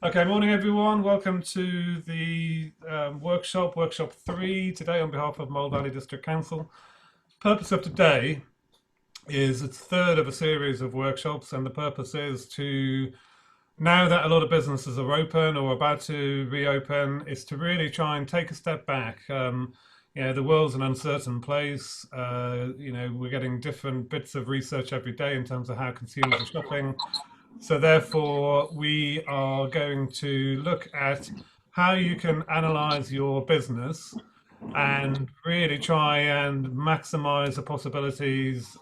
Okay, morning everyone. Welcome to the workshop 3 today on behalf of Mole Valley District Council. Purpose of today is it's third of a series of workshops, and the purpose is to, now that a lot of businesses are open or about to reopen, is to really try and take a step back. The world's an uncertain place. We're getting different bits of research every day in terms of how consumers are shopping. So therefore, we are going to look at how you can analyze your business and really try and maximize the possibilities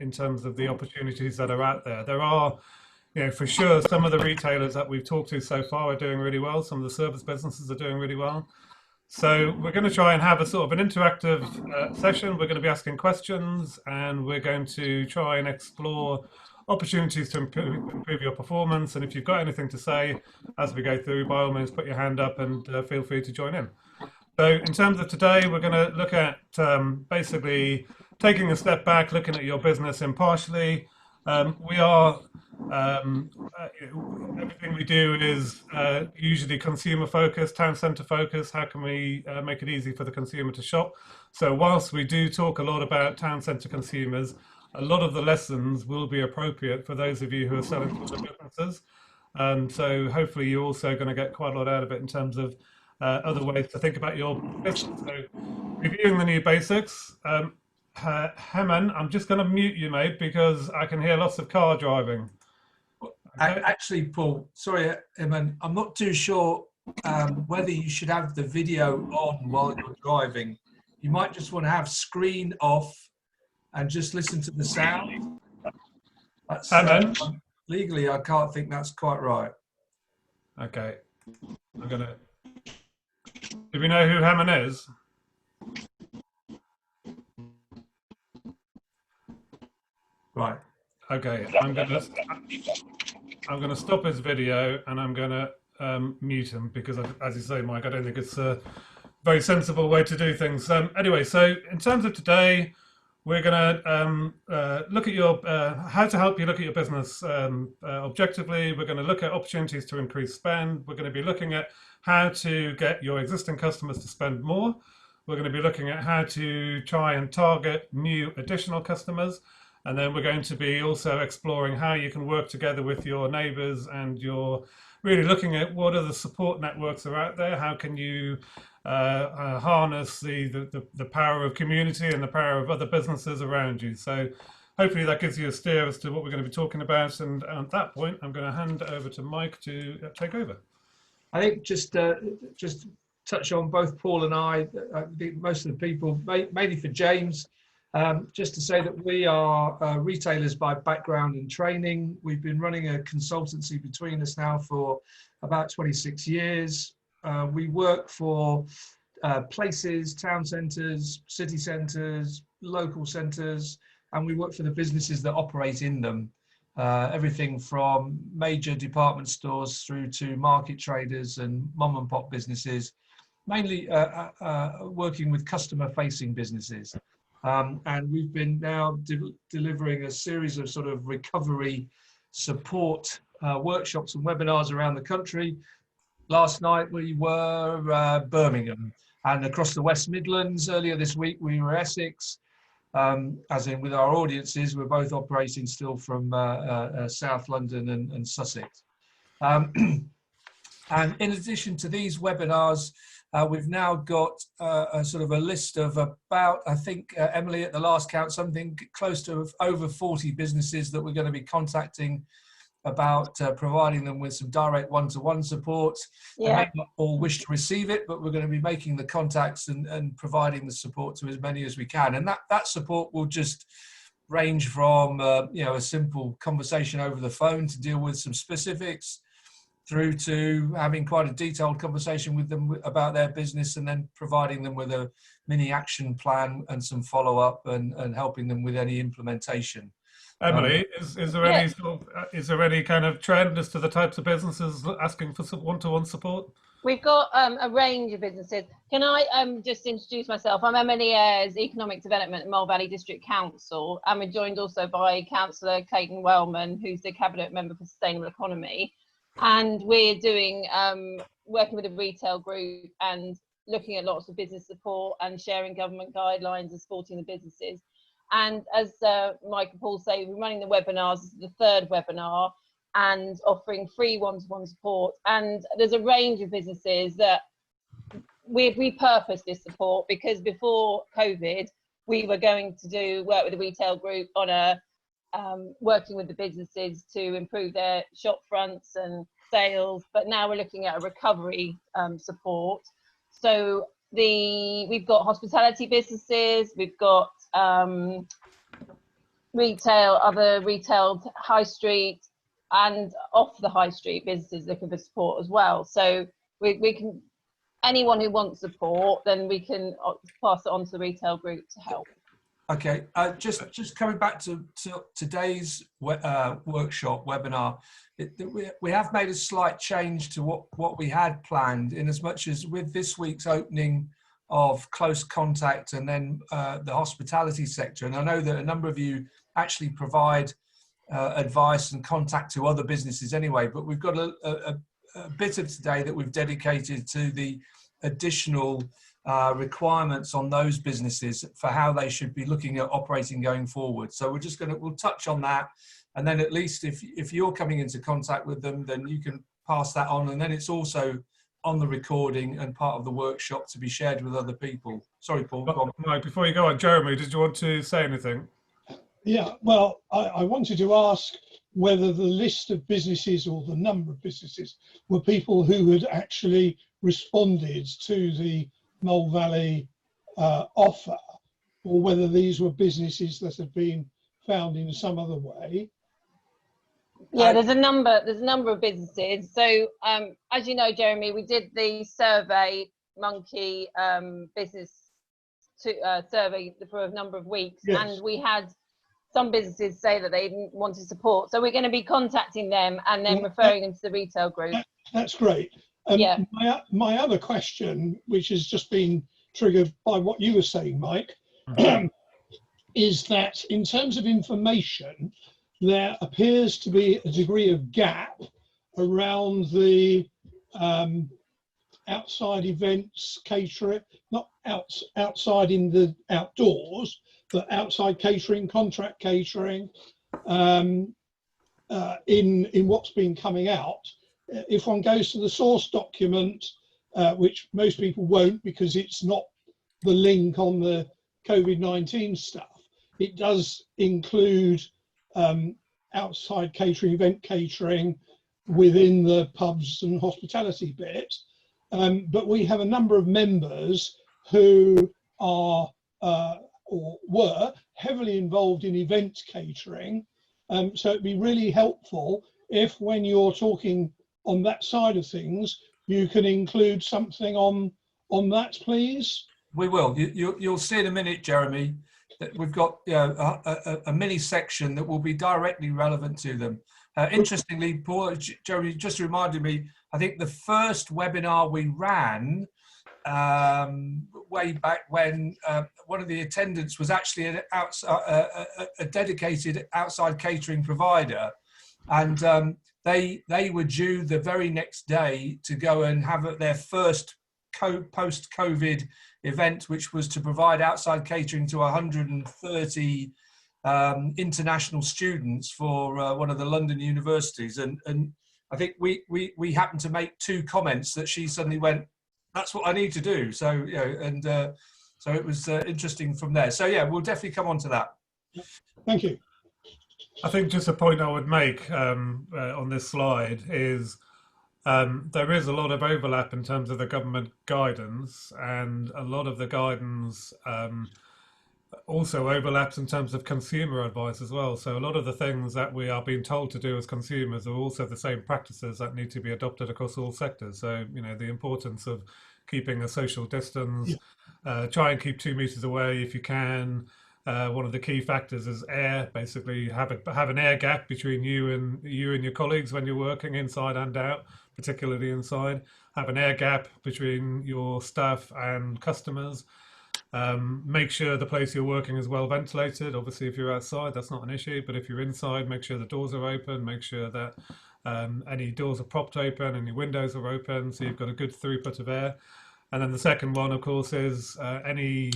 in terms of the opportunities that are out there. There are, for sure, some of the retailers that we've talked to so far are doing really well. Some of the service businesses are doing really well. So we're going to try and have a sort of an interactive session. We're going to be asking questions, and we're going to try and explore opportunities to improve your performance. And if you've got anything to say as we go through, by all means, put your hand up and feel free to join in. So in terms of today, we're going to look at basically taking a step back, looking at your business impartially. We are everything we do is usually consumer focused, town centre focused. How can we make it easy for the consumer to shop? So whilst we do talk a lot about town centre consumers, a lot of the lessons will be appropriate for those of you who are selling to other businesses. So hopefully you're also going to get quite a lot out of it in terms of other ways to think about your business. So reviewing the new basics. Heman, I'm just going to mute you, mate, because I can hear lots of car driving. Okay. Actually, Paul, sorry, Eman, I'm not too sure whether you should have the video on while you're driving. You might just want to have screen off and just listen to the sound. That's, legally, I can't think that's quite right. Okay. Do we know who Hammond is? Right. Okay. I'm gonna stop his video and I'm gonna mute him because, as you say, Mike, I don't think it's a very sensible way to do things. Anyway, so in terms of today, we're going to look at your how to help you look at your business objectively. We're going to look at opportunities to increase spend. We're going to be looking at how to get your existing customers to spend more. We're going to be looking at how to try and target new additional customers. And then we're going to be also exploring how you can work together with your neighbors, and you're really looking at what are the support networks that are out there. How can you harness the power of community and the power of other businesses around you. So hopefully that gives you a steer as to what we're going to be talking about. And at that point, I'm going to hand over to Mike to take over. I think just touch on both Paul and I think most of the people, mainly for James, just to say that we are retailers by background and training. We've been running a consultancy between us now for about 26 years. We work for places, town centres, city centres, local centres, and we work for the businesses that operate in them. Everything from major department stores through to market traders and mom and pop businesses, mainly working with customer facing businesses. And we've been now delivering a series of sort of recovery support workshops and webinars around the country. Last night we were Birmingham, and across the West Midlands. Earlier this week we were Essex, as in with our audiences. We're both operating still from South London and Sussex. And in addition to these webinars, we've now got a sort of a list of about, I think, Emily, at the last count, something close to over 40 businesses that we're going to be contacting about providing them with some direct one-to-one support. Yeah. They may not all wish to receive it, but we're going to be making the contacts and providing the support to as many as we can. And that support will just range from a simple conversation over the phone to deal with some specifics, through to having quite a detailed conversation with them about their business, and then providing them with a mini action plan and some follow-up and helping them with any implementation. Emily, is there any kind of trend as to the types of businesses asking for one-to-one support? We've got a range of businesses. Can I just introduce myself? I'm Emily Ayres, Economic Development at Mole Valley District Council, and we're joined also by Councillor Clayton Wellman, who's the Cabinet Member for Sustainable Economy. And we're doing working with a retail group and looking at lots of business support and sharing government guidelines and supporting the businesses. And as Mike and Paul say, we're running the webinars. This is the third webinar, and offering free one-to-one support. And there's a range of businesses that we've repurposed this support, because before COVID, we were going to do work with a retail group on a working with the businesses to improve their shop fronts and sales, but now we're looking at a recovery support. So we've got hospitality businesses, we've got other retail high street and off the high street businesses looking for support as well. So we can, anyone who wants support, then we can pass it on to the retail group to help. Okay, just coming back to today's workshop webinar, we have made a slight change to what we had planned, in as much as with this week's opening of close contact and then the hospitality sector, and I know that a number of you actually provide advice and contact to other businesses anyway, but we've got a bit of today that we've dedicated to the additional requirements on those businesses for how they should be looking at operating going forward. So we'll touch on that, and then at least if you're coming into contact with them, then you can pass that on, and then it's also on the recording and part of the workshop to be shared with other people. Sorry, Paul. Go on. Mike, before you go on, Jeremy, did you want to say anything? Yeah, well, I wanted to ask whether the list of businesses or the number of businesses were people who had actually responded to the Mole Valley offer, or whether these were businesses that had been found in some other way. Yeah, there's a number of businesses. So as you know, Jeremy, we did the survey monkey business survey for a number of weeks. Yes. And we had some businesses say that they didn't want to support. So we're going to be contacting them and then referring them to the retail group. That's great. Yeah. My other question, which has just been triggered by what you were saying, Mike, is that in terms of information, there appears to be a degree of gap around the outside events catering, not outside in the outdoors, but outside catering, contract catering, in what's been coming out. If one goes to the source document, which most people won't because it's not the link on the COVID-19 stuff, it does include outside catering, event catering within the pubs and hospitality bit. But we have a number of members who are or were heavily involved in event catering. So it'd be really helpful if, when you're talking on that side of things, you can include something on that, please. We will. You'll see in a minute, Jeremy, that we've got a mini section that will be directly relevant to them. Interestingly, Paul, Jeremy just reminded me, I think the first webinar we ran way back when, one of the attendants was actually a dedicated outside catering provider, and they were due the very next day to go and have their first post-COVID event, which was to provide outside catering to 130 international students for one of the London universities. And I think we happened to make two comments that she suddenly went, that's what I need to do. So, you know, and so it was interesting from there. So yeah, we'll definitely come on to that. Thank you. I think just a point I would make on this slide is there is a lot of overlap in terms of the government guidance, and a lot of the guidance also overlaps in terms of consumer advice as well. So a lot of the things that we are being told to do as consumers are also the same practices that need to be adopted across all sectors. So, you know, the importance of keeping a social distance, try and keep 2 meters away if you can. One of the key factors is air. Basically, have an air gap between you and your colleagues when you're working inside and out, particularly inside. Have an air gap between your staff and customers. Make sure the place you're working is well ventilated. Obviously, if you're outside, that's not an issue, but if you're inside, make sure the doors are open, make sure that any doors are propped open, any windows are open, so you've got a good throughput of air. And then the second one, of course, is any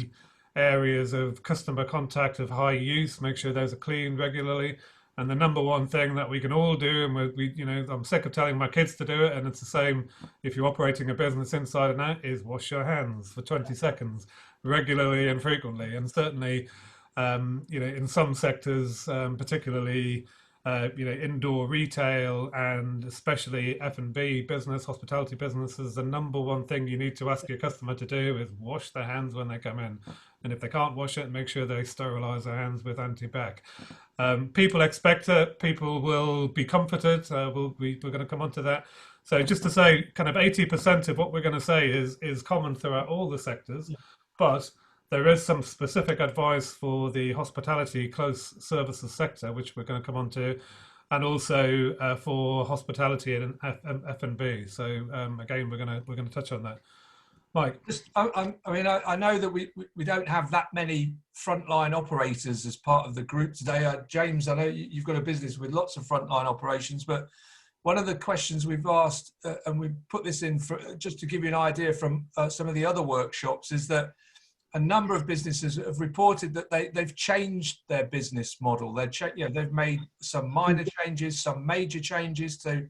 areas of customer contact of high use, make sure those are cleaned regularly. And the number one thing that we can all do, and I'm sick of telling my kids to do it, and it's the same if you're operating a business inside and out, is wash your hands for 20 seconds regularly and frequently. And certainly, in some sectors, particularly, indoor retail and especially F&B business, hospitality businesses, the number one thing you need to ask your customer to do is wash their hands when they come in. And if they can't wash it, make sure they sterilize their hands with anti-bac. People expect it. People will be comforted. We're going to come on to that. So just to say, kind of 80% of what we're going to say is common throughout all the sectors, but there is some specific advice for the hospitality close services sector, which we're going to come on to, and also for hospitality and F&B. So again, we're going to touch on that. Mike. I know that we don't have that many frontline operators as part of the group today. James, I know you've got a business with lots of frontline operations, but one of the questions we've asked, and we put this in for, just to give you an idea from some of the other workshops, is that a number of businesses have reported that they've changed their business model. They've made some minor changes, some major changes to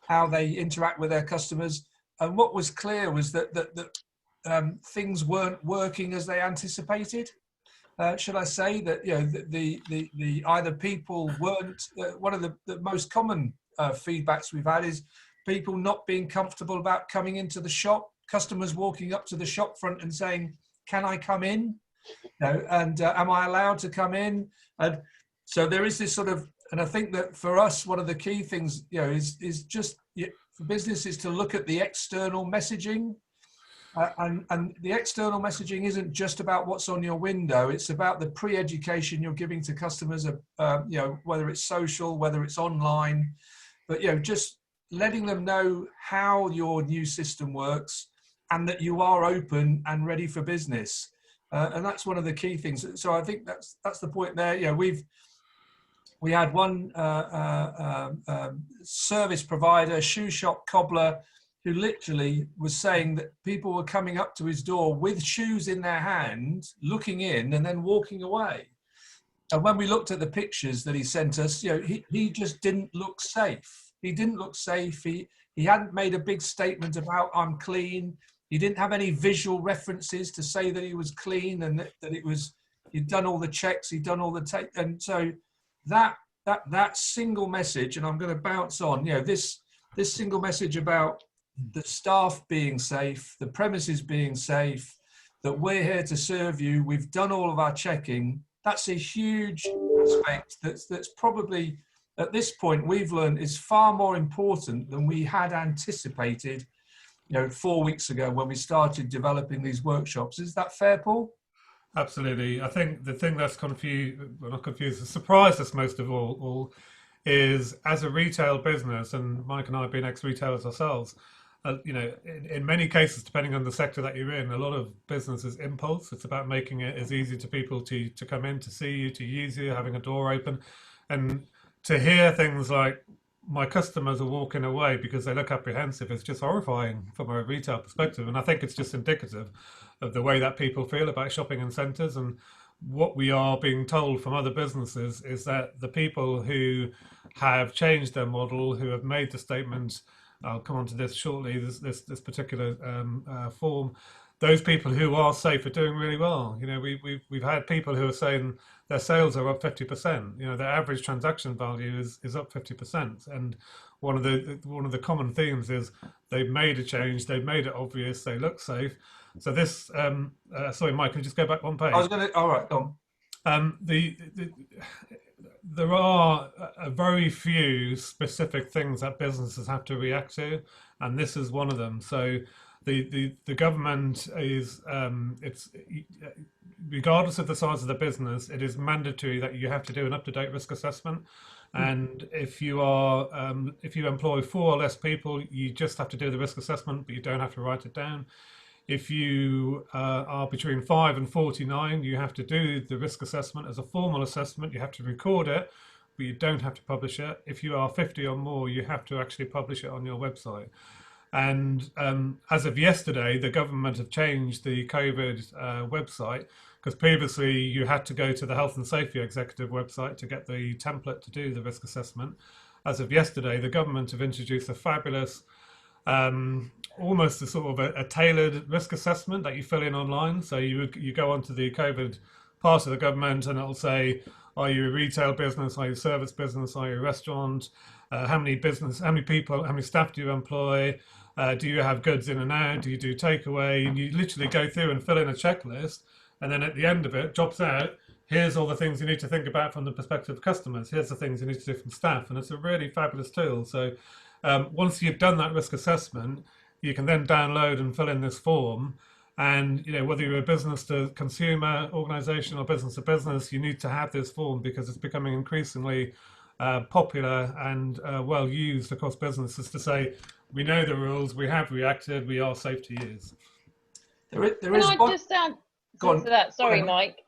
how they interact with their customers. And what was clear was that things weren't working as they anticipated. Should I say that the either people weren't. One of the most common feedbacks we've had is people not being comfortable about coming into the shop. Customers walking up to the shop front and saying, "Can I come in? And am I allowed to come in?" And so there is this sort of, and I think that for us, one of the key things, is just for businesses to look at the external messaging. And the external messaging isn't just about what's on your window. It's about the pre-education you're giving to customers, whether it's social, whether it's online, but, just letting them know how your new system works and that you are open and ready for business. And that's one of the key things. So I think that's the point there. We had one service provider, shoe shop cobbler, who literally was saying that people were coming up to his door with shoes in their hand, looking in and then walking away. And when we looked at the pictures that he sent us, he just didn't look safe. He didn't look safe. He hadn't made a big statement about "I'm clean." He didn't have any visual references to say that he was clean and that he'd done all the checks, he'd done all the take. And so that single message, and I'm going to bounce on, this single message about the staff being safe, the premises being safe, that we're here to serve you, we've done all of our checking. That's a huge aspect that's probably, at this point, we've learned is far more important than we had anticipated, 4 weeks ago when we started developing these workshops. Is that fair, Paul? Absolutely. I think the thing that's surprised us most of all is, as a retail business, and Mike and I have been ex-retailers ourselves, in many cases, depending on the sector that you're in, a lot of business is impulse. It's about making it as easy to people to come in, to see you, to use you, having a door open. And to hear things like, "My customers are walking away because they look apprehensive," is just horrifying from a retail perspective. And I think it's just indicative of the way that people feel about shopping in centres. And what we are being told from other businesses is that the people who have changed their model, who have made the statement, I'll come on to this shortly, this particular form, those people who are safe are doing really well. We've had people who are saying their sales are up 50%. Their average transaction value is up 50%. And one of the common themes is they've made a change, they've made it obvious, they look safe. So this, sorry, Mike, can you just go back one page? All right, go on. There are a very few specific things that businesses have to react to, and this is one of them. So the government is, it's regardless of the size of the business, it is mandatory that you have to do an up-to-date risk assessment. And if you employ 4 or less people, you just have to do the risk assessment, but you don't have to write it down. If you are between 5 and 49, you have to do the risk assessment as a formal assessment. You have to record it, but you don't have to publish it. If you are 50 or more, you have to actually publish it on your website. And as of yesterday, the government have changed the COVID website, because previously you had to go to the Health and Safety Executive website to get the template to do the risk assessment. As of yesterday, the government have introduced a fabulous, almost a sort of a tailored risk assessment that you fill in online. So you go onto the COVID part of the government, and it'll say, are you a retail business? Are you a service business? Are you a restaurant? How many people, how many staff do you employ? Do you have goods in and out? Do you do takeaway? And you literally go through and fill in a checklist. And then at the end of it, drops out, here's all the things you need to think about from the perspective of customers. Here's the things you need to do from staff. And it's a really fabulous tool. So once you've done that risk assessment, you can then download and fill in this form. And whether you're a business to consumer organization or business to business, you need to have this form, because it's becoming increasingly popular and well used across businesses to say, we know the rules, we have reacted, we are safe to use. Can I just add to that? Sorry, Mike.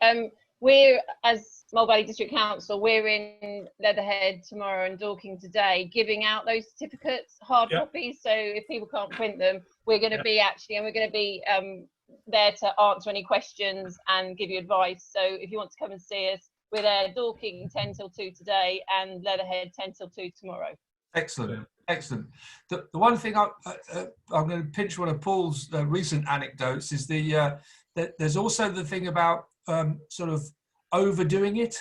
We're, as Mole Valley District Council, we're in Leatherhead tomorrow and Dorking today, giving out those certificates, hard copies. So if people can't print them, we're going to be there to answer any questions and give you advice. So if you want to come and see us, we're there Dorking 10 till 2 today and Leatherhead 10 till 2 tomorrow. Excellent, excellent. The one thing I'm going to pinch one of Paul's recent anecdotes is that there's also the thing about sort of overdoing it,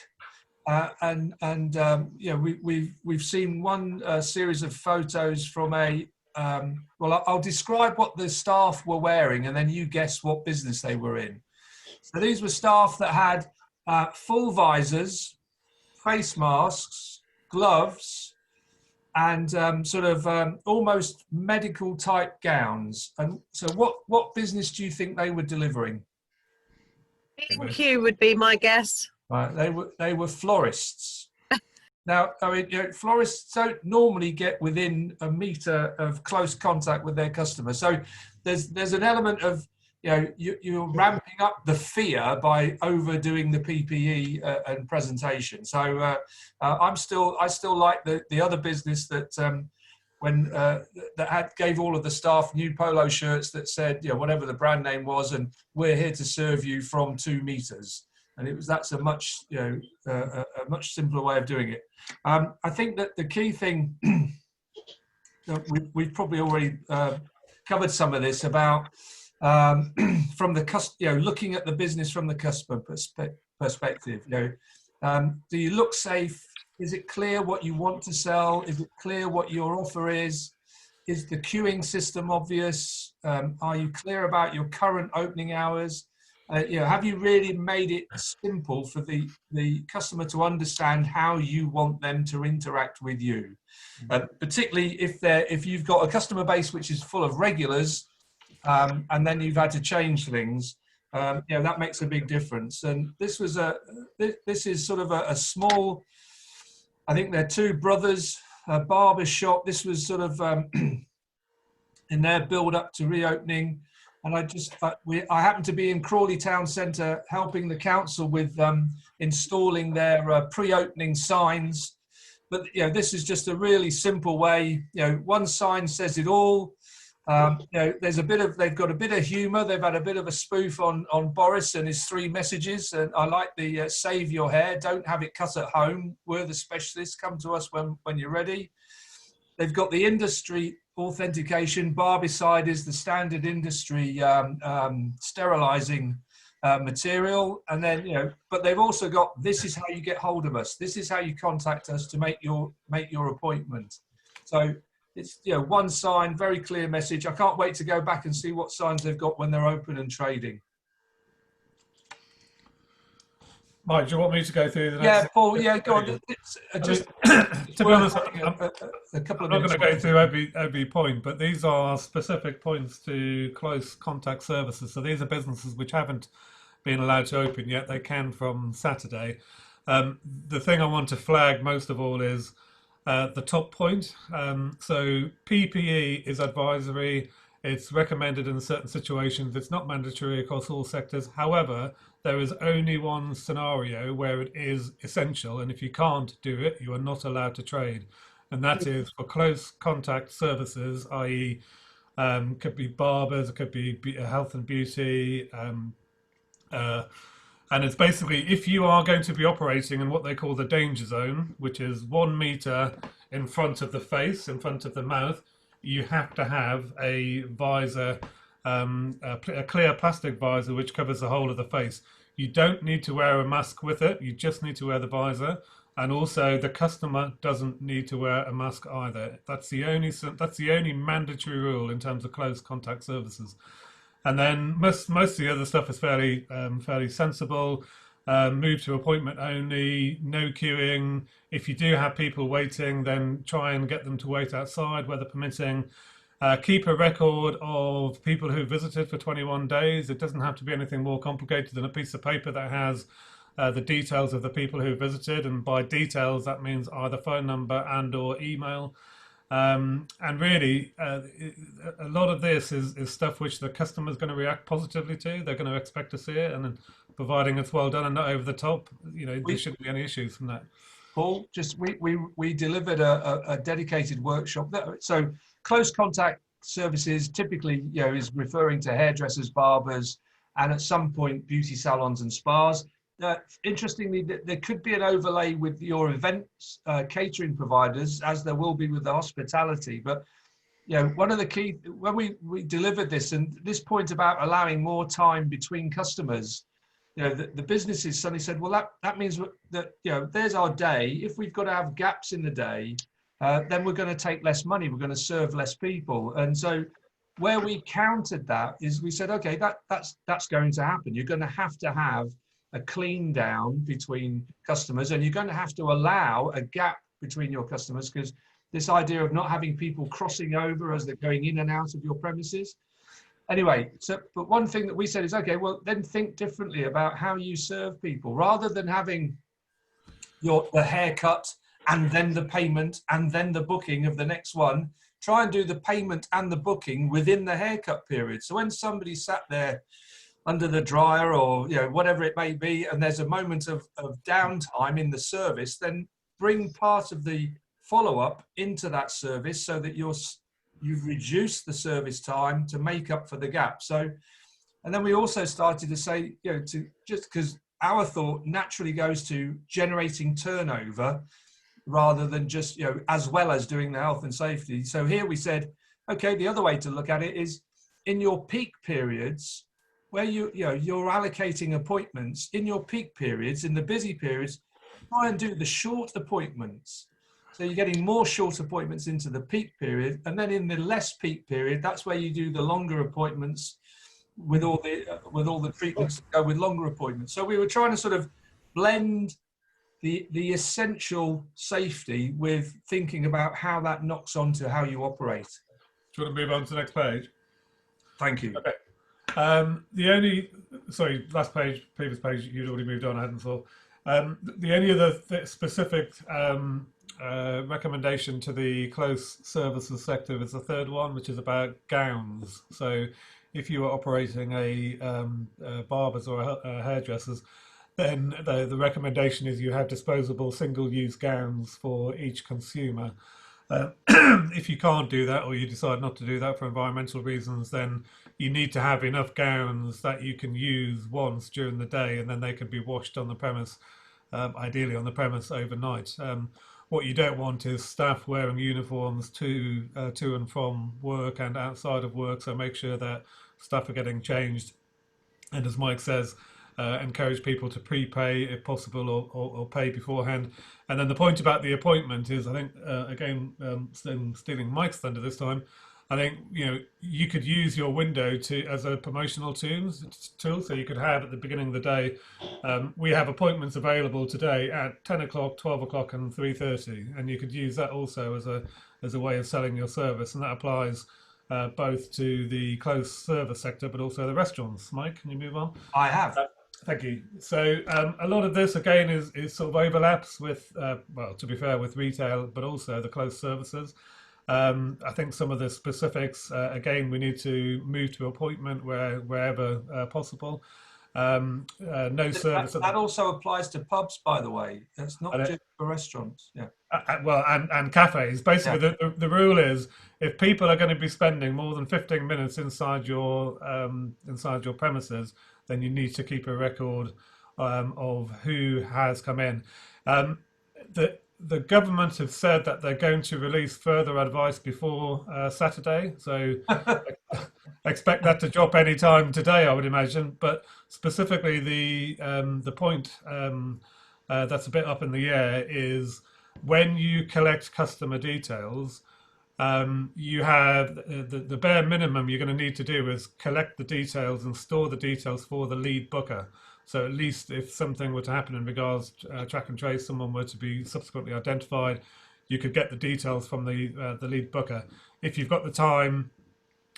we've seen one series of photos from I'll describe what the staff were wearing, and then you guess what business they were in. So these were staff that had full visors, face masks, gloves, and almost medical type gowns. And so what business do you think they were delivering? B&Q would be my guess. Right, they were florists. Now, I mean, florists don't normally get within a metre of close contact with their customers. So there's an element of, you're ramping up the fear by overdoing the PPE and presentation. So I still like the other business that gave all of the staff new polo shirts that said, whatever the brand name was, and we're here to serve you from 2 meters. And that's a much simpler way of doing it. I think that the key thing, we've probably already covered some of this about from the looking at the business from the customer perspective. Do you look safe? Is it clear what you want to sell? Is it clear what your offer is? Is the queuing system obvious? Are you clear about your current opening hours? Have you really made it simple for the customer to understand how you want them to interact with you? Particularly if you've got a customer base which is full of regulars, and then you've had to change things, that makes a big difference. And this is sort of a small, I think they're 2 brothers, a barber shop. This was sort of in their build up to reopening. And I happen to be in Crawley Town Centre helping the council with installing their pre-opening signs. But this is just a really simple way. One sign says it all. They've got a bit of humour. They've had a bit of a spoof on Boris and his 3 messages. And I like the save your hair, don't have it cut at home. We're the specialists. Come to us when you're ready. They've got the industry authentication. Barbicide is the standard industry sterilising material. And then, but they've also got, this is how you get hold of us. This is how you contact us to make your appointment. So it's, one sign, very clear message. I can't wait to go back and see what signs they've got when they're open and trading. Mike, do you want me to go through the next? Yeah, Paul, go on. To be honest, I'm not going to go through every point, but these are specific points to close contact services. So these are businesses which haven't been allowed to open yet. They can from Saturday. The thing I want to flag most of all is the top point. So PPE is advisory. It's recommended in certain situations. It's not mandatory across all sectors. However, there is only one scenario where it is essential, and if you can't do it, you are not allowed to trade. And that is for close contact services, i.e., could be barbers, it could be health and beauty, uh, and it's basically if you are going to be operating in what they call the danger zone, which is 1 meter in front of the face, in front of the mouth, you have to have a visor, a clear plastic visor which covers the whole of the face. You don't need to wear a mask with it. You just need to wear the visor, and also the customer doesn't need to wear a mask either. That's the only mandatory rule in terms of close contact services. And then most of the other stuff is fairly sensible. Move to appointment only, no queuing. If you do have people waiting, then try and get them to wait outside, weather permitting. Keep a record of people who visited for 21 days. It doesn't have to be anything more complicated than a piece of paper that has the details of the people who visited. And by details, that means either phone number and or email. And really, a lot of this is stuff which the customer is going to react positively to. They're going to expect to see it, and then providing it's well done and not over the top, there shouldn't be any issues from that. Paul, just we delivered a dedicated workshop. So close contact services typically, is referring to hairdressers, barbers, and at some point beauty salons and spas. Interestingly, there could be an overlay with your events catering providers, as there will be with the hospitality. But one of the key, when we delivered this, and this point about allowing more time between customers, the businesses suddenly said, well, that means that there's our day. If we've got to have gaps in the day, then we're going to take less money. We're going to serve less people. And so where we countered that is we said, okay, that's going to happen. You're going to have a clean down between customers, and you're going to have to allow a gap between your customers, because this idea of not having people crossing over as they're going in and out of your premises. Anyway, but one thing that we said is, okay, well, then think differently about how you serve people. Rather than having the haircut and then the payment and then the booking of the next one, try and do the payment and the booking within the haircut period. So when somebody sat there under the dryer or whatever it may be, and there's a moment of downtime in the service, then bring part of the follow-up into that service so that you've reduced the service time to make up for the gap. So, and then we also started to say, just because our thought naturally goes to generating turnover rather than just, as well as doing the health and safety. So here we said, okay, the other way to look at it is in your peak periods, where you're allocating appointments in your peak periods, in the busy periods, try and do the short appointments. So you're getting more short appointments into the peak period, and then in the less peak period, that's where you do the longer appointments with all the treatments that go with longer appointments. So we were trying to sort of blend the essential safety with thinking about how that knocks onto how you operate. Do you want to move on to the next page? Thank you. Okay. Last page, previous page, you'd already moved on, I hadn't thought. The only other specific recommendation to the close services sector is the third one, which is about gowns. So if you are operating a barbers or hairdressers, then the recommendation is you have disposable single-use gowns for each consumer. If you can't do that, or you decide not to do that for environmental reasons, then you need to have enough gowns that you can use once during the day, and then they can be washed on the premise, ideally on the premise overnight. What you don't want is staff wearing uniforms to and from work and outside of work, so make sure that staff are getting changed. And as Mike says, encourage people to prepay if possible, or pay beforehand. And then the point about the appointment is, I think, again, stealing Mike's thunder this time, I think, you could use your window as a promotional tool. So you could have at the beginning of the day, we have appointments available today at 10 o'clock, 12 o'clock and 3:30. And you could use that also as a way of selling your service. And that applies both to the close service sector, but also the restaurants. Mike, can you move on? I have. Thank you. So a lot of this, again, is sort of overlaps with, well, to be fair, with retail, but also the close services. I think some of the specifics, again, we need to move to appointment wherever possible. No service. That also applies to pubs, by the way. It's not And just for restaurants. Yeah. well, and cafes. Basically, Yeah. the rule is if people are going to be spending more than 15 minutes inside your premises, then you need to keep a record of who has come in. The government have said that they're going to release further advice before Saturday, so expect that to drop any time today, I would imagine. But specifically, the point that's a bit up in the air is when you collect customer details, you have the bare minimum you're going to need to do is collect the details and store the details for the lead booker. So at least if something were to happen in regards to track and trace, someone were to be subsequently identified, you could get the details from the lead booker. If you've got the time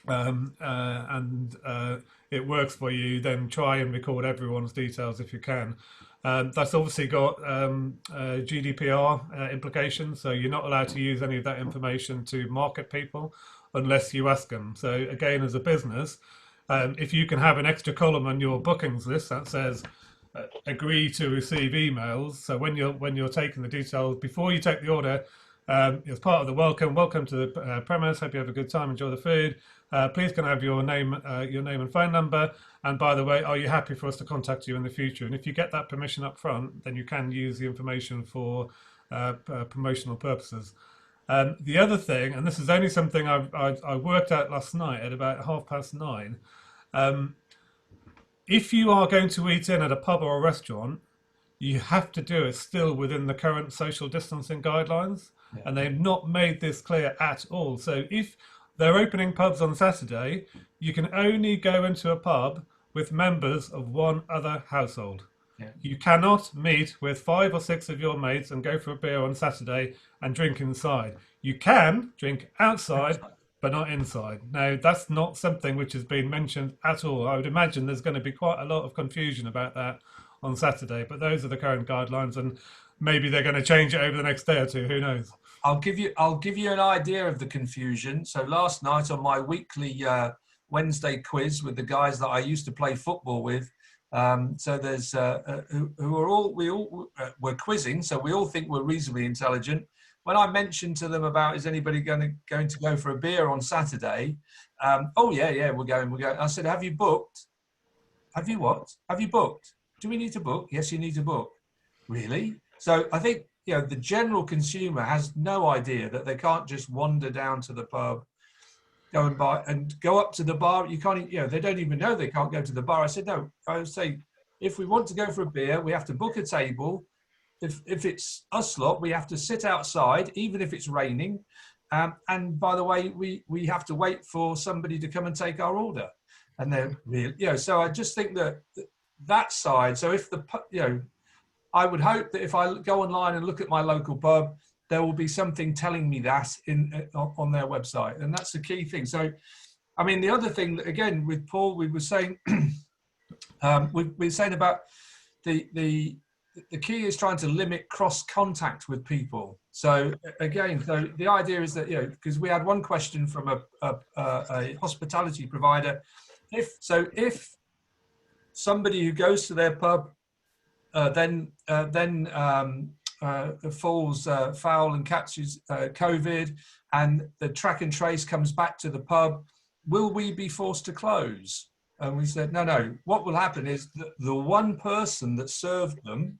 and it works for you, then try and record everyone's details if you can. That's obviously got GDPR implications, so you're not allowed to use any of that information to market people unless you ask them. So again, as a business, if you can have an extra column on your bookings list that says agree to receive emails, so when you're taking the details before you take the order, as part of the welcome to the premise, hope you have a good time, enjoy the food. Please can I have your name and phone number, and by the way, are you happy for us to contact you in the future? And if you get that permission up front, then you can use the information for promotional purposes. The other thing, and this is only something I worked out last night at about 9:30. If you are going to eat in at a pub or a restaurant, you have to do it still within the current social distancing guidelines, and they've not made this clear at all. So if they're opening pubs on Saturday, you can only go into a pub with members of one other household. Yeah. You cannot meet with 5 or 6 of your mates and go for a beer on Saturday and drink inside. You can drink outside, but not inside. Now, that's not something which has been mentioned at all. I would imagine there's going to be quite a lot of confusion about that on Saturday, but those are the current guidelines, and maybe they're going to change it over the next day or two. Who knows? I'll give you an idea of the confusion. So last night on my weekly Wednesday quiz with the guys that I used to play football with, so there's who are all we're quizzing, so we all think we're reasonably intelligent. When I mentioned to them about is anybody going to go for a beer on Saturday? Oh yeah, we're going. I said, have you booked? Have you what? Have you booked? Do we need to book? Yes, you need to book. Really? So I think the general consumer has no idea that they can't just wander down to the pub, go and buy and go up to the bar. You can't. They don't even know they can't go to the bar. I said no. I would say if we want to go for a beer, we have to book a table. If it's us lot, we have to sit outside, even if it's raining. And by the way, we have to wait for somebody to come and take our order. And then, so I just think that side. So if I would hope that if I go online and look at my local pub, there will be something telling me that on their website, and that's the key thing. So, I mean, the other thing that, again, with Paul, we were saying, we were saying about the key is trying to limit cross contact with people. So again, so the idea is that because we had one question from a hospitality provider, if somebody who goes to their pub then falls foul and catches COVID, and the track and trace comes back to the pub, will we be forced to close? And we said, no. What will happen is the one person that served them,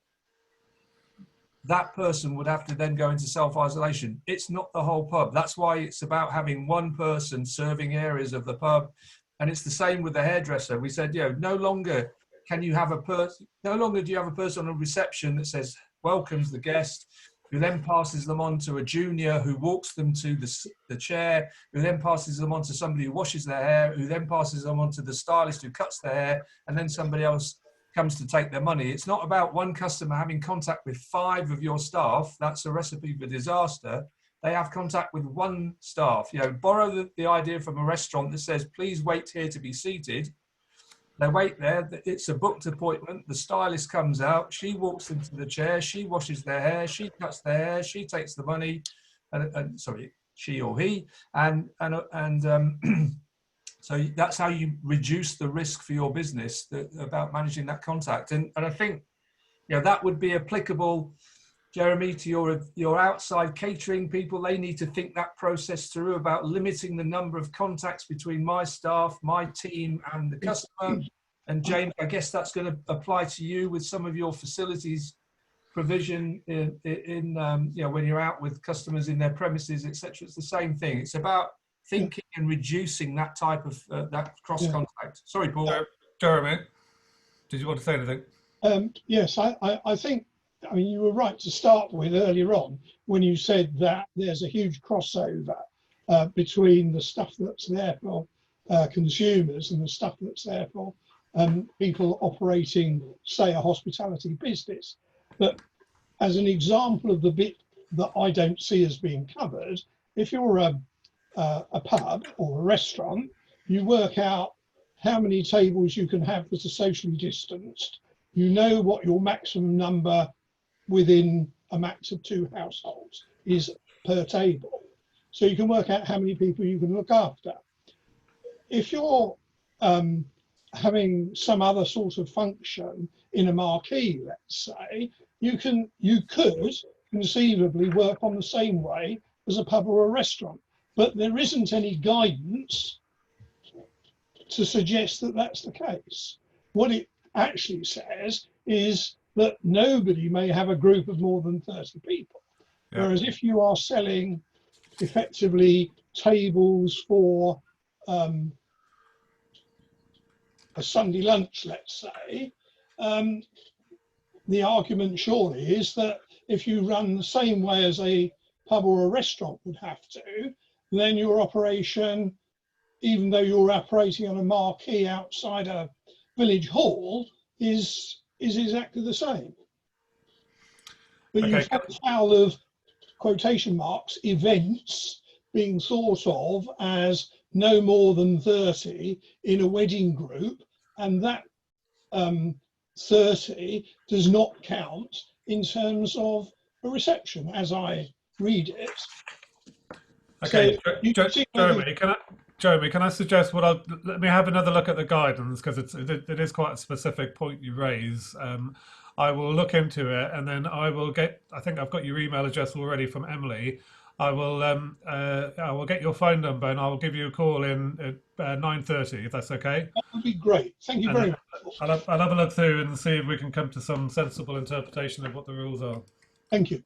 that person would have to then go into self-isolation. It's not the whole pub. That's why it's about having one person serving areas of the pub. And it's the same with the hairdresser. We said, no longer can you have a person, no longer do you have a person on reception that says, welcomes the guest, who then passes them on to a junior who walks them to the chair, who then passes them on to somebody who washes their hair, who then passes them on to the stylist who cuts their hair, and then somebody else comes to take their money. It's not about one customer having contact with 5 of your staff. That's a recipe for disaster. They have contact with one staff. Borrow the idea from a restaurant that says, please wait here to be seated. They wait there. It's a booked appointment. The stylist comes out. She walks into the chair. She washes their hair. She cuts their hair. She takes the money. she or he, and so that's how you reduce the risk for your business, about managing that contact. And I think, you know, that would be applicable, Jeremy, to your outside catering people. They need to think that process through about limiting the number of contacts between my staff, my team, and the customer. And James, I guess that's going to apply to you with some of your facilities provision in you know, when you're out with customers in their premises, etc. It's the same thing. It's about thinking and reducing that type of that cross contact. Sorry, Paul. Jeremy, did you want to say anything? Yes, I think, I mean, you were right to start with earlier on when you said that there's a huge crossover between the stuff that's there for consumers and the stuff that's there for people operating, say, a hospitality business. But as an example of the bit that I don't see as being covered, if you're a pub or a restaurant, you work out how many tables you can have that are socially distanced. You know what your maximum number within a max of 2 households is per table. So you can work out how many people you can look after. If you're having some other sort of function in a marquee, let's say, you could conceivably work on the same way as a pub or a restaurant, but there isn't any guidance to suggest that that's the case. What it actually says is that nobody may have a group of more than 30 people. Yeah. Whereas if you are selling effectively tables for a Sunday lunch, let's say, the argument surely is that if you run the same way as a pub or a restaurant would have to, then your operation, even though you're operating on a marquee outside a village hall, is exactly the same. But okay, you fall foul of, quotation marks, events being thought of as no more than 30 in a wedding group, and that 30 does not count in terms of a reception, as I read it. Okay, so Jeremy, can I suggest let me have another look at the guidance, because it is quite a specific point you raise. I will look into it, and then I think I've got your email address already from Emily. I will get your phone number and I will give you a call in at 9:30, if that's okay. That would be great. Thank you very much. I'll have a look through and see if we can come to some sensible interpretation of what the rules are. Thank you.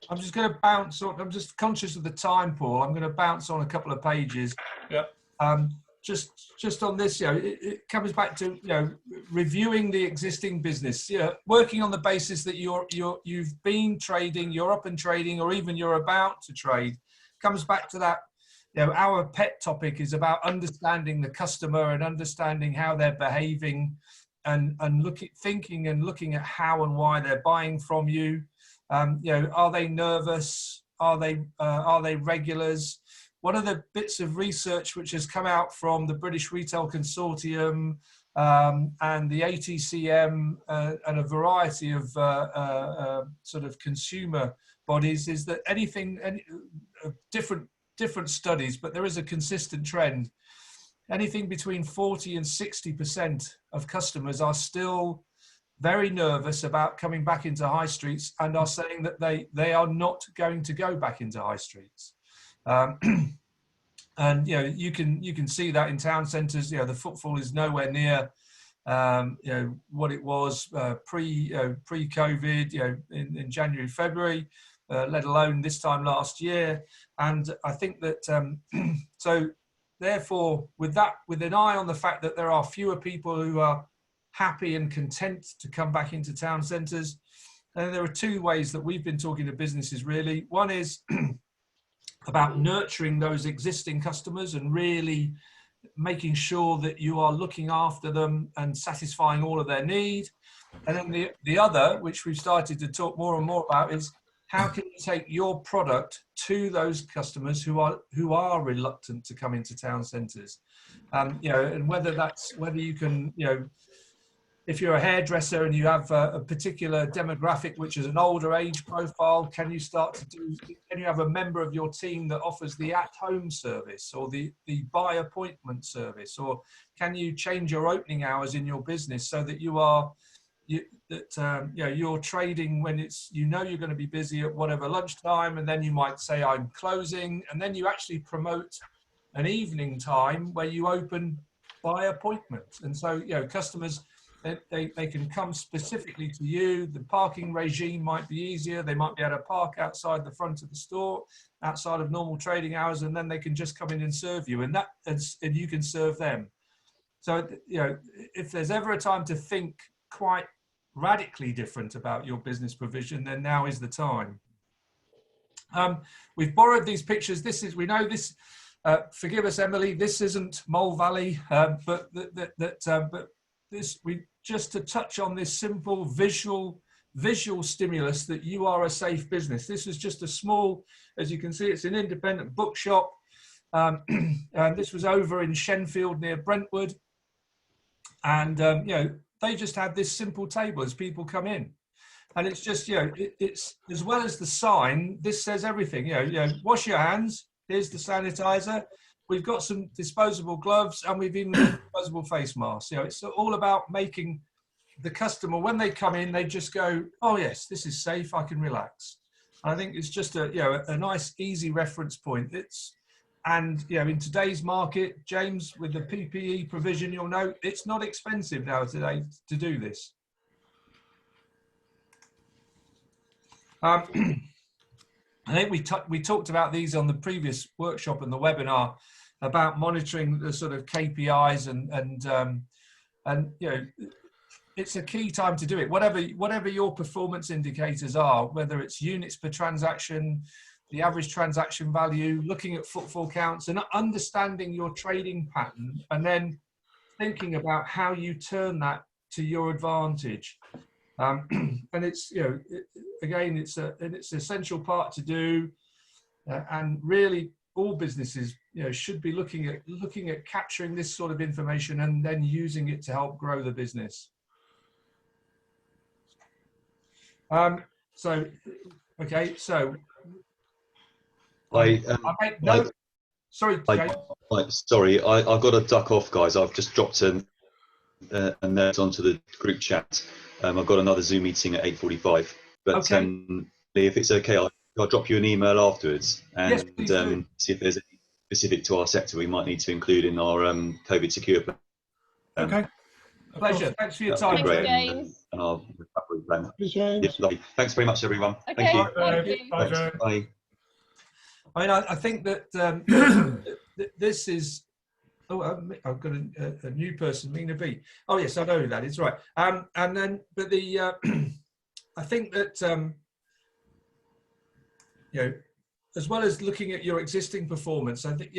I'm just going to bounce on, I'm just conscious of the time, Paul. I'm going to bounce on a couple of pages. Yeah. Just on this, you know, it comes back to, you know, reviewing the existing business, you know, working on the basis that you've been trading, you're up and trading, or even you're about to trade. Comes back to that, you know, our pet topic is about understanding the customer and understanding how they're behaving, and thinking and looking at how and why they're buying from you. You know, are they nervous? Are they regulars? One of the bits of research which has come out from the British Retail Consortium and the ATCM and a variety of sort of consumer bodies is that different studies, but there is a consistent trend. Anything between 40 and 60% of customers are still very nervous about coming back into high streets and are saying that they are not going to go back into high streets. And you know, you can see that in town centres. You know, the footfall is nowhere near you know, what it was pre-COVID. You know, in January, February, let alone this time last year. And I think that so therefore, with an eye on the fact that there are fewer people who are happy and content to come back into town centres, and there are two ways that we've been talking to businesses really. One is about nurturing those existing customers and really making sure that you are looking after them and satisfying all of their need. And then the other, which we've started to talk more and more about, is how can you take your product to those customers who are reluctant to come into town centres, you know, and whether you can, you know, if you're a hairdresser and you have a particular demographic, which is an older age profile, can you have a member of your team that offers the at-home service or the by appointment service, or can you change your opening hours in your business so that you're trading when you're going to be busy at whatever lunchtime, and then you might say I'm closing, and then you actually promote an evening time where you open by appointment. And so customers, they can come specifically to you. The parking regime might be easier. They might be able to park outside the front of the store, outside of normal trading hours, and then they can just come in and serve you, and you can serve them. So if there's ever a time to think quite radically different about your business provision, then now is the time. We've borrowed these pictures. We know this. Forgive us, Emily. This isn't Mole Valley, but just to touch on this simple visual stimulus that you are a safe business. This is just a small, as you can see, it's an independent bookshop. And this was over in Shenfield near Brentwood, and they just had this simple table as people come in, and it's just it's as well as the sign. This says everything. Wash your hands. Here's the sanitizer. We've got some disposable gloves, and we've even got disposable face masks. It's all about making the customer, when they come in, they just go, oh yes, this is safe, I can relax. And I think it's just a nice, easy reference point. In today's market, James, with the PPE provision, you'll know it's not expensive now today to do this. I think we talked about these on the previous workshop and the webinar about monitoring the sort of KPIs and it's a key time to do it. Whatever your performance indicators are, whether it's units per transaction, the average transaction value, looking at footfall counts, and understanding your trading pattern, and then thinking about how you turn that to your advantage. And it's again, it's an essential part to do, and really all businesses should be looking at capturing this sort of information and then using it to help grow the business. Sorry, sorry, I've got to duck off, guys. I've just dropped a note onto the group chat. I've got another Zoom meeting at 8:45. But okay. If it's okay, I'll drop you an email afterwards and yes, see if there's anything specific to our sector we might need to include in our COVID secure plan. Okay. Pleasure. Thanks for your time. Great. James. And our recovery plan. James. Lovely. Thanks very much, everyone. Okay. Thank you. Thank you. Bye, Thanks. Joe. Bye. I mean, I think that this is. Oh, I've got a new person, Mina B. Oh yes, I know who that is. Right. And then, but I think that as well as looking at your existing performance, I think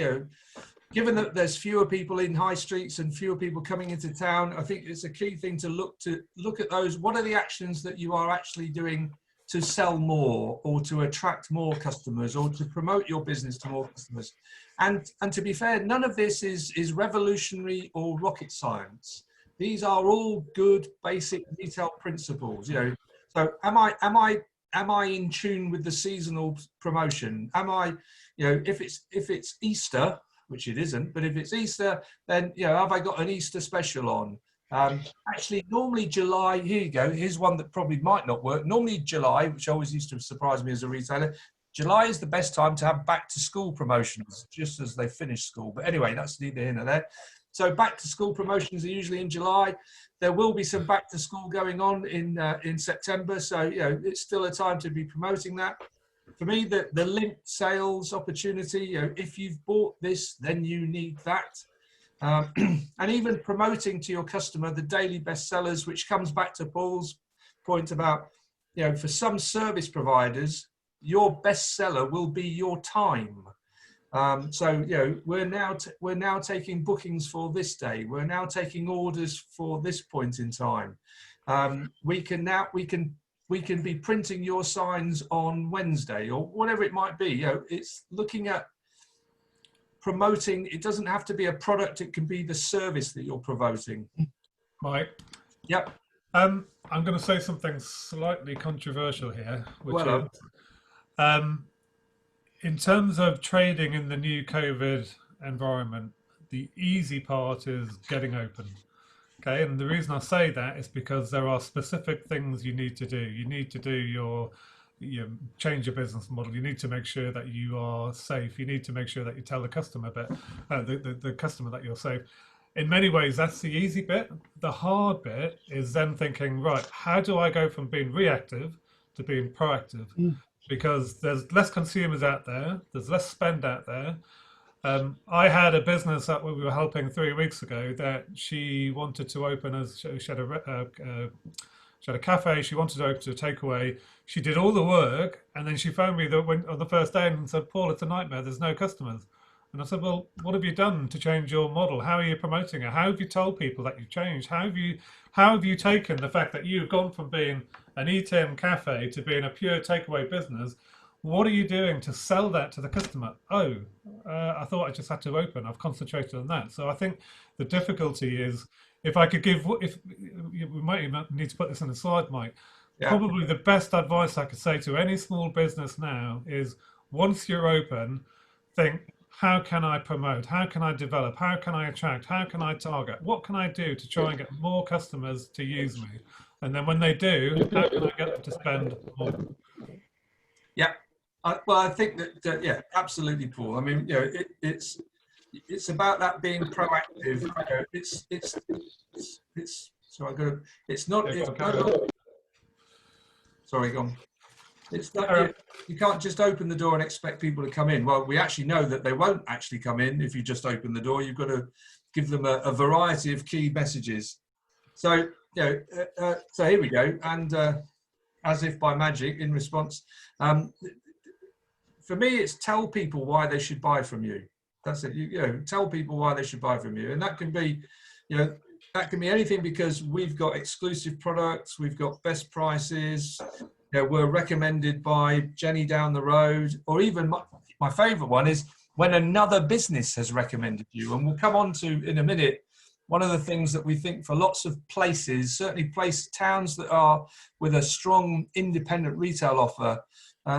given that there's fewer people in high streets and fewer people coming into town, I think it's a key thing to look at those. What are the actions that you are actually doing to sell more, or to attract more customers, or to promote your business to more customers? And to be fair, none of this is revolutionary or rocket science. These are all good basic retail principles. So am I in tune with the seasonal promotion? Am I, if it's Easter, which it isn't, but if it's Easter, then have I got an Easter special on? Actually, normally July, here you go, here's one that probably might not work. Normally July, which always used to surprise me as a retailer, July is the best time to have back to school promotions, just as they finish school. But anyway, that's neither here nor there. So back to school promotions are usually in July. There will be some back to school going on in September. So, it's still a time to be promoting that. For me, the linked sales opportunity, if you've bought this, then you need that. And even promoting to your customer the daily bestsellers, which comes back to Paul's point about, for some service providers, your bestseller will be your time. So we're now taking bookings for this day. We're now taking orders for this point in time. We can be printing your signs on Wednesday, or whatever it might be. It's looking at promoting. It doesn't have to be a product. It can be the service that you're promoting. Mike. Yep. I'm going to say something slightly controversial here, which Well, is in terms of trading in the new COVID environment, the easy part is getting open. Okay, and the reason I say that is because there are specific things you need to do. You need to do you change your business model. You need to make sure that you are safe. You need to make sure that you tell the customer, the customer that you're safe. In many ways, that's the easy bit. The hard bit is then thinking, right, how do I go from being reactive to being proactive? Because there's less consumers out there, there's less spend out there. I had a business that we were helping 3 weeks ago that she wanted to open as she had a cafe. She wanted to open a takeaway. She did all the work, and then she phoned me on the first day and said, "Paul, it's a nightmare. There's no customers." And I said, "Well, what have you done to change your model? How are you promoting it? How have you told people that you've changed? How have you taken the fact that you've gone from being an eat-in cafe to being a pure takeaway business? What are you doing to sell that to the customer?" "Oh, I thought I just had to open. I've concentrated on that." So I think the difficulty is, if we might even need to put this in a slide, Mike, probably the best advice I could say to any small business now is, once you're open, think, how can I promote? How can I develop? How can I attract? How can I target? What can I do to try and get more customers to use me? And then when they do, how can I get them to spend more? Yeah. Well, I think that yeah, absolutely, Paul. I mean, it's about that being proactive. Sorry, it's not. Sorry, go on. It's not. You can't just open the door and expect people to come in. Well, we actually know that they won't actually come in if you just open the door. You've got to give them a variety of key messages. So so here we go. And as if by magic, in response. For me, it's tell people why they should buy from you. That's it. Tell people why they should buy from you, and that can be, that can be anything, because we've got exclusive products, we've got best prices. We're recommended by Jenny down the road, or even my favourite one is when another business has recommended you. And we'll come on to in a minute. One of the things that we think for lots of places, certainly towns that are with a strong independent retail offer,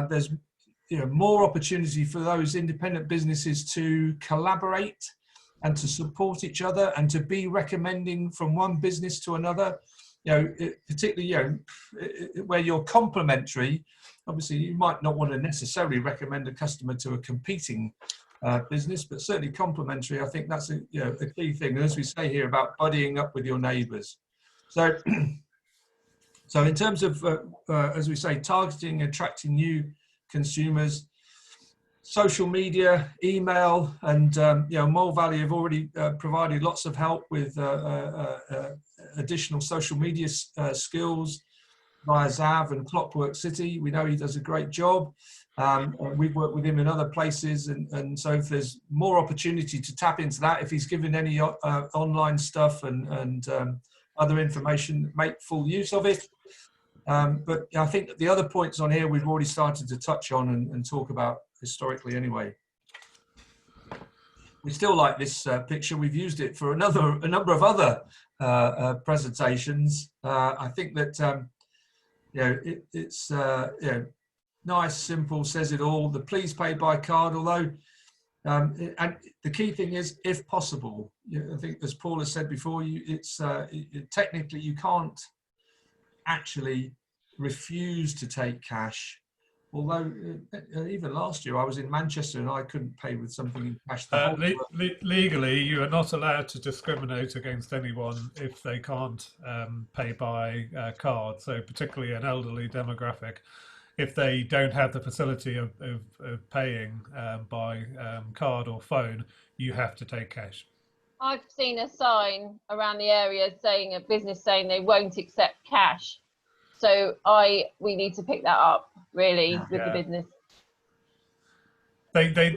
there's more opportunity for those independent businesses to collaborate and to support each other and to be recommending from one business to another. Particularly where you're complementary. Obviously, you might not want to necessarily recommend a customer to a competing business, but certainly complementary. I think that's a key thing. And as we say here about buddying up with your neighbours. So, so in terms of as we say, targeting, attracting new consumers, social media, email, and Mole Valley have already provided lots of help with additional social media skills via Zav and Clockwork City. We know he does a great job. We've worked with him in other places, and so if there's more opportunity to tap into that, if he's given any online stuff and other information, make full use of it. But I think that the other points on here we've already started to touch on and talk about historically anyway. We still like this picture. We've used it for a number of other presentations. I think that it's nice, simple, says it all. The please pay by card, although and the key thing is, if possible. I think, as Paul has said before, technically you can't actually refuse to take cash. Although even last year I was in Manchester and I couldn't pay with something in cash. Legally, you are not allowed to discriminate against anyone if they can't pay by card. So particularly an elderly demographic, if they don't have the facility of paying by card or phone, you have to take cash. I've seen a sign around the area saying, a business saying they won't accept cash. So we need to pick that up really with the business.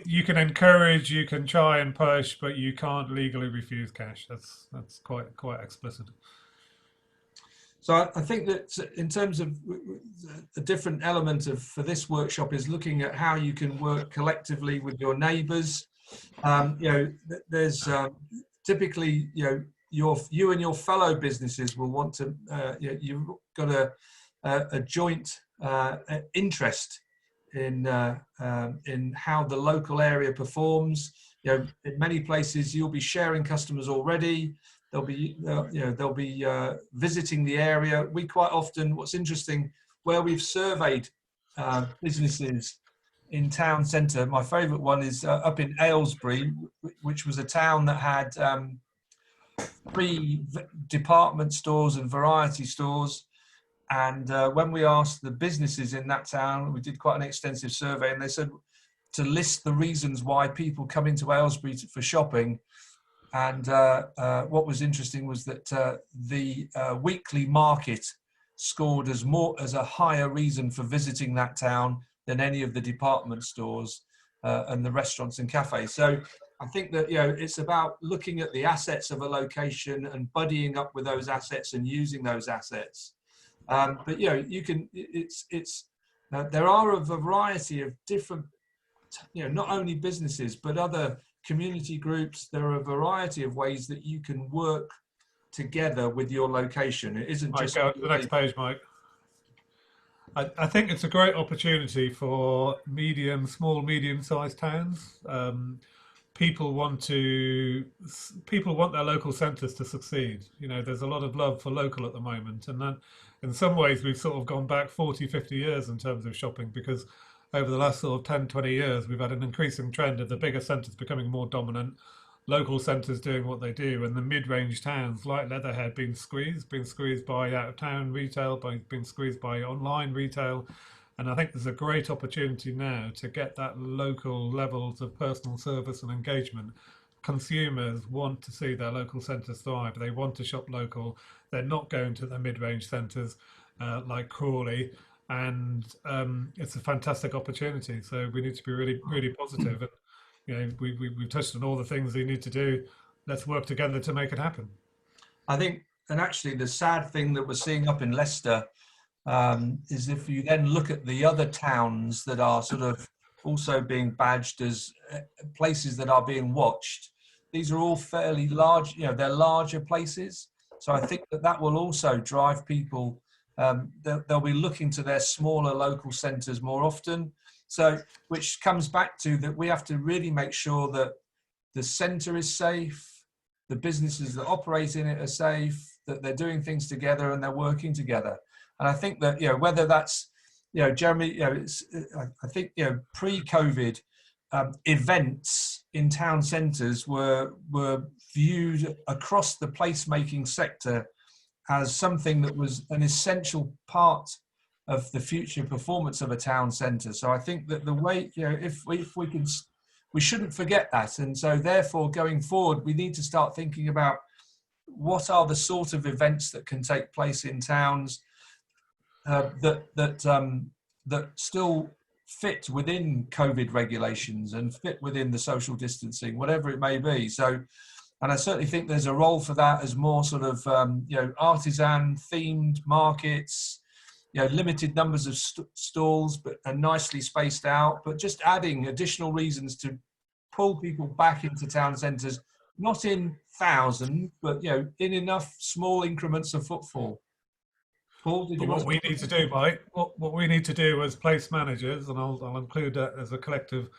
You can encourage, you can try and push, but you can't legally refuse cash. That's quite explicit. So I think that in terms of a different element for this workshop is looking at how you can work collectively with your neighbours. There's typically you and your fellow businesses will want to, you've got a joint interest in how the local area performs. In many places you'll be sharing customers already. They'll be visiting the area. We quite often, what's interesting, where we've surveyed businesses in town centre, my favourite one is up in Aylesbury, which was a town that had 3 department stores and variety stores. And when we asked the businesses in that town, we did quite an extensive survey, and they said to list the reasons why people come into Aylesbury for shopping. And what was interesting was that the weekly market scored as a higher reason for visiting that town than any of the department stores and the restaurants and cafes. So I think that it's about looking at the assets of a location and buddying up with those assets and using those assets. But you can. There are a variety of different, not only businesses but other community groups. There are a variety of ways that you can work together with your location. It isn't just. Go to the next page, Mike. I think it's a great opportunity for small, medium-sized towns. People want their local centres to succeed. There's a lot of love for local at the moment, and that, in some ways, we've sort of gone back 40, 50 years in terms of shopping, because over the last sort of 10, 20 years, we've had an increasing trend of the bigger centres becoming more dominant, local centres doing what they do, and the mid-range towns like Leatherhead being squeezed by out-of-town retail, being squeezed by online retail. And I think there's a great opportunity now to get that local levels of personal service and engagement. Consumers want to see their local centres thrive. They want to shop local. They're not going to the mid-range centres like Crawley. And it's a fantastic opportunity. So we need to be really, really positive. And, we've touched on all the things we need to do. Let's work together to make it happen. I think, and actually the sad thing that we're seeing up in Leicester is if you then look at the other towns that are sort of also being badged as places that are being watched, these are all fairly large, they're larger places. So I think that will also drive people, they'll be looking to their smaller local centres more often. So, which comes back to that we have to really make sure that the centre is safe, the businesses that operate in it are safe, that they're doing things together and they're working together. And I think that, whether that's, Jeremy, I think, pre-COVID events in town centres were viewed across the placemaking sector as something that was an essential part of the future performance of a town centre. So I think that the way, if we can, we shouldn't forget that. And so therefore going forward, we need to start thinking about what are the sort of events that can take place in towns that still fit within COVID regulations and fit within the social distancing, whatever it may be. So, and I certainly think there's a role for that as more sort of, artisan themed markets, limited numbers of stalls, but and nicely spaced out, but just adding additional reasons to pull people back into town centres, not in thousands, but in enough small increments of footfall. Paul, did you what we need to do, Mike, what we need to do as place managers, and I'll include that as a collective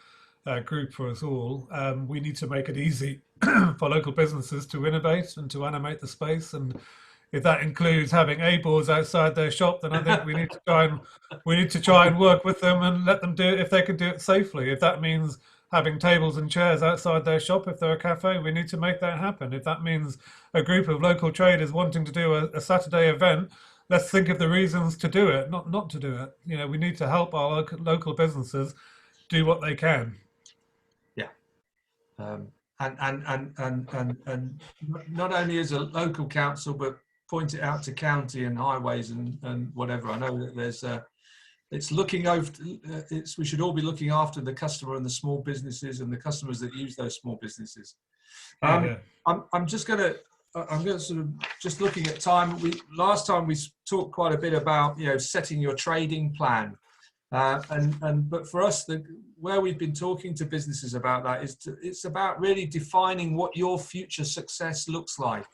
group for us all, we need to make it easy for local businesses to innovate and to animate the space. And if that includes having A-boards outside their shop, then I think we need to try and work with them and let them do it if they can do it safely. If that means having tables and chairs outside their shop, if they're a cafe, we need to make that happen. If that means a group of local traders wanting to do a Saturday event, let's think of the reasons to do it, not to do it. We need to help our local businesses do what they can. Yeah. And not only as a local council, but point it out to county and highways and whatever. I know that there's it's looking over. We should all be looking after the customer and the small businesses and the customers that use those small businesses. I'm going to sort of just looking at time. Last time we talked quite a bit about setting your trading plan, but for us, where we've been talking to businesses about that it's about really defining what your future success looks like.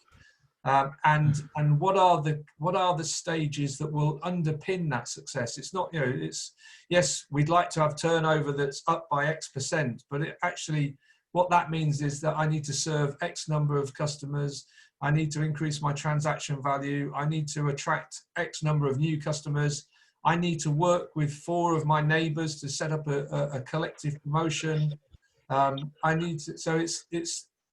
and what are the stages that will underpin that success? It's not, you know, it's, yes, we'd like to have turnover that's up by X%, but it actually, what that means is that I need to serve X number of customers. I need to increase my transaction value. I need to attract X number of new customers. I need to work with 4 of my neighbors to set up a collective promotion. I need to, so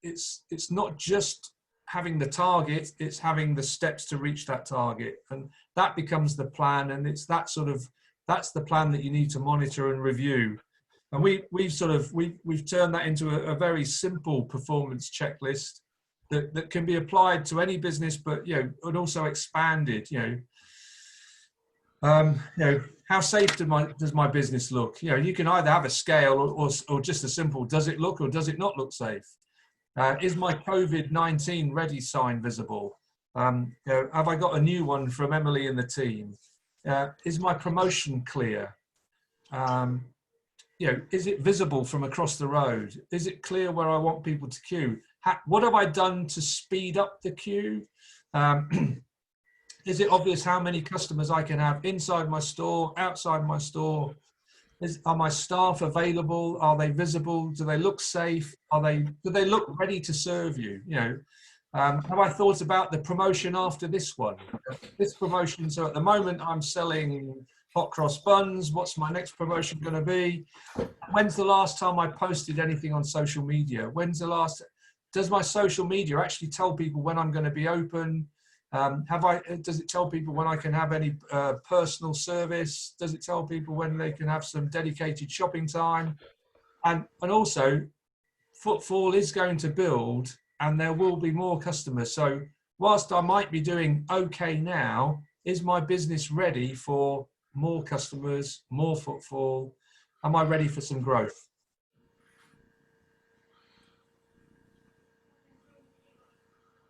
it's not just having the target, it's having the steps to reach that target, and that becomes the plan. And it's that sort of, that's the plan that you need to monitor and review. And we've turned that into a very simple performance checklist that can be applied to any business, but, you know, and also expanded, you know, how safe does my business look? You know, you can either have a scale or just a simple, does it look or does it not look safe? Is my COVID-19 ready sign visible? You know, have I got a new one from Emily and the team? Is my promotion clear? You know, is it visible from across the road? Is it clear where I want people to queue? What have I done to speed up the queue? Is it obvious how many customers I can have inside my store, outside my store? Are my staff available? Are they visible? Do they look safe? Do they look ready to serve you? You know, have I thought about the promotion after this one? This promotion, so at the moment I'm selling hot cross buns. What's my next promotion going to be? When's the last time I posted anything on social media? Does my social media actually tell people when I'm going to be open? Does it tell people when I can have any personal service? Does it tell people when they can have some dedicated shopping time? And also, footfall is going to build and there will be more customers. So whilst I might be doing okay now, is my business ready for more customers, more footfall? Am I ready for some growth?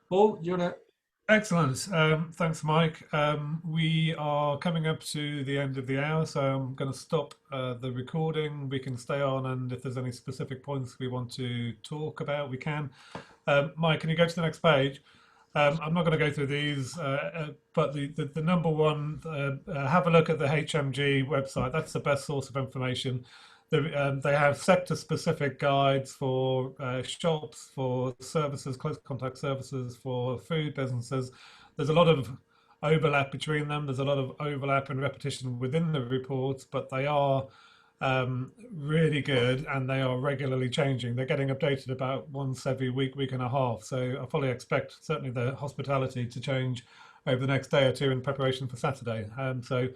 Paul, you want to? Excellent. Thanks, Mike. We are coming up to the end of the hour, so I'm going to stop the recording. We can stay on, and if there's any specific points we want to talk about, we can. Mike, can you go to the next page? I'm not going to go through these, but the number one, have a look at the HMG website. That's the best source of information. They have sector-specific guides for shops, for services, close contact services, for food businesses. There's a lot of overlap between them. There's a lot of overlap and repetition within the reports, but they are really good, and they are regularly changing. They're getting updated about once every week and a half. So I fully expect certainly the hospitality to change over the next day or two in preparation for Saturday. So,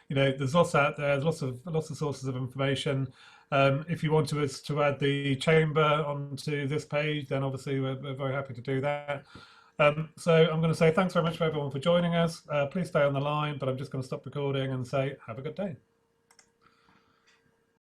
you know, there's lots out there, lots of sources of information. If you want us to add the chamber onto this page, then obviously we're very happy to do that. So I'm going to say thanks very much for everyone for joining us. Please stay on the line, but I'm just going to stop recording and say have a good day.